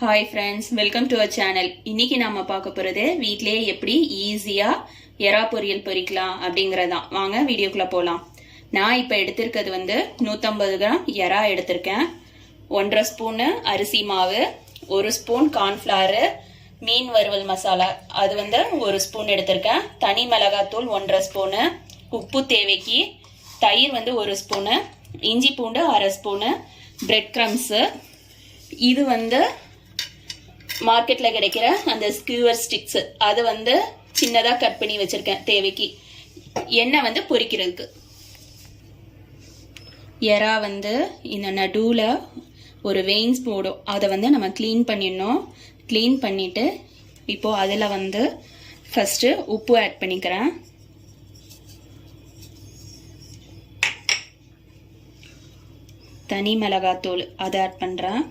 Hi friends, welcome to our channel. இன்னைக்கு நாம பார்க்க போறது வீட்லயே எப்படி ஈஸியா எறா பொரியல் பொரிக்கலாம் அப்படிங்கறதான். வாங்க வீடியோக்குள்ள போலாம். நான் இப்ப எடுத்திருக்கிறது 150 கிராம் எறா எடுத்திருக்கேன். 1.5 ஸ்பூன் அரிசி மாவு, 1 ஸ்பூன் கார்ன்ஃபிளவர், மீன் வறுவல் மசாலா அது 1 ஸ்பூன் எடுத்திருக்கேன். தனி மிளகாத்தூள் 1.5 ஸ்பூன், உப்பு தேவைக்கு, தயிர் 1 ஸ்பூன், இஞ்சி பூண்டு 1/2 ஸ்பூன், பிரெட் கிரம்ஸ், இது மார்க்கெட்ல கிடைக்கிற அந்த ஸ்கியூவர் ஸ்டிக்ஸ் அது சின்னதா கட் பண்ணி வச்சிருக்கேன் தேவைக்கு. எண்ணெய் பொரிக்கிறதுக்கு. எறா இந்த நடுவுல ஒரு வெயின்ஸ் போடும், அதை நம்ம க்ளீன் பண்ணிடணும். க்ளீன் பண்ணிட்டு இப்போ அதில் ஃபர்ஸ்ட் உப்பு ஆட் பண்ணிக்கிறேன். தனி மிளகாத்தூள் அதை ஆட் பண்றேன்.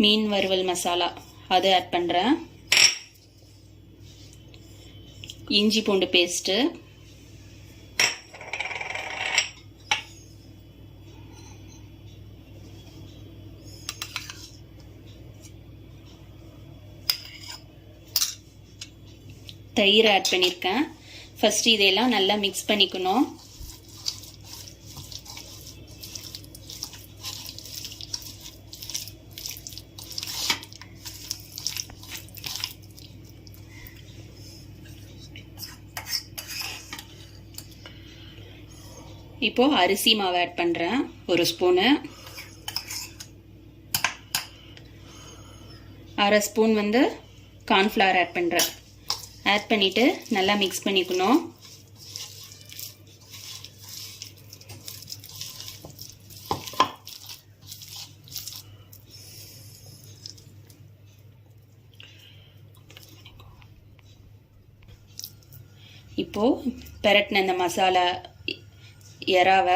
மீன் வறுவல் மசாலா அது ஆட் பண்றேன். இஞ்சி பூண்டு பேஸ்ட், தயிர் ஆட் பண்ணிருக்கேன். ஃபர்ஸ்ட் இதெல்லாம் நல்லா மிக்ஸ் பண்ணிக்கணும். இப்போ அரிசி மாவு ஆட் பண்றேன் 1 ஸ்பூனு. 1/2 ஸ்பூன் கார்ன்ஃபிளவர் ஆட் பண்றேன். ஆட் பண்ணிட்டு நல்லா மிக்ஸ் பண்ணிக்கணும். இப்போ பெரட்டின இந்த மசாலா எறாவை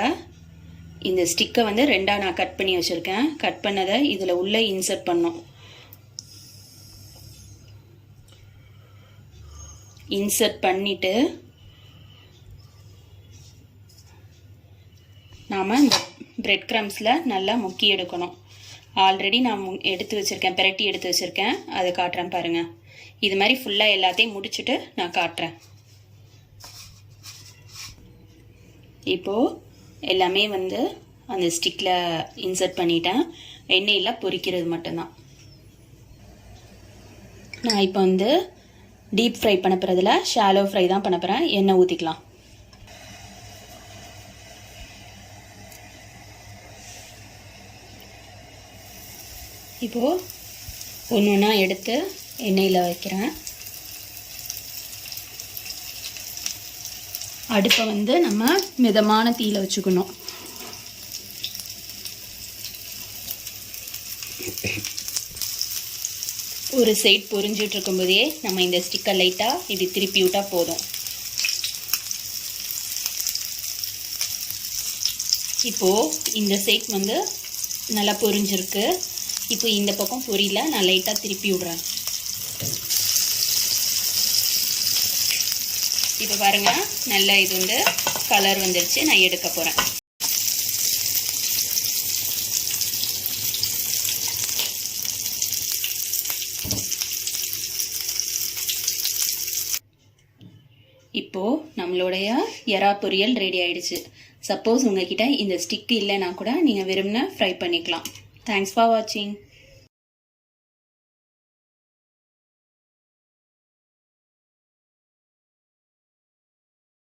இந்த ஸ்டிக்கை ரெண்டா நான் கட் பண்ணி வச்சிருக்கேன். கட் பண்ணதை இதுல உள்ள இன்சர்ட் பண்ணும். இன்சர்ட் பண்ணிட்டு நாம இந்த பிரெட் கிரம்ஸ்ல நல்லா முக்கி எடுக்கணும். ஆல்ரெடி நான் எடுத்து வச்சிருக்கேன், பெரட்டி எடுத்து வச்சிருக்கேன், அதை காட்டுறேன் பாருங்க. இது மாதிரி ஃபுல்லா எல்லாத்தையும் முடிச்சுட்டு நான் காட்டுறேன். இப்போ எல்லாமே அந்த ஸ்டிக்ல இன்சர்ட் பண்ணிட்டேன். எண்ணெயில் பொரிக்கிறது மட்டும்தான். நான் இப்போ டீப் ஃப்ரை பண்ண போறதுல ஷாலோ ஃப்ரை தான் பண்ண போறேன். எண்ணெய் ஊற்றிக்கலாம். இப்போ ஒன்று ஒன்றா எடுத்து எண்ணெயில் வைக்கிறேன். அடுப்பை நம்ம மிதமான தீயில வச்சுக்கணும். ஒரு சைட் பொரிஞ்சிட்டு இருக்கும் போதே நம்ம இந்த ஸ்டிக்கர் லைட்டா இப்படி திருப்பி விட்டா போதும். இப்போ இந்த சைட் நல்லா பொரிஞ்சிருக்கு. இப்போ இந்த பக்கம் பொரியல நான் லைட்டா திருப்பி விடுறேன். இப்போ பாருங்க, நல்லா இது கலர் வந்துருச்சு. நான் எடுக்க போறேன். இப்போ நம்மளுடைய எறா பொரியல் ரெடி ஆயிடுச்சு. சப்போஸ் உங்ககிட்ட இந்த ஸ்டிக் இல்லைன்னா கூட நீங்க விரும்பின ஃப்ரை பண்ணிக்கலாம். தேங்க்ஸ் ஃபார் வாட்சிங்.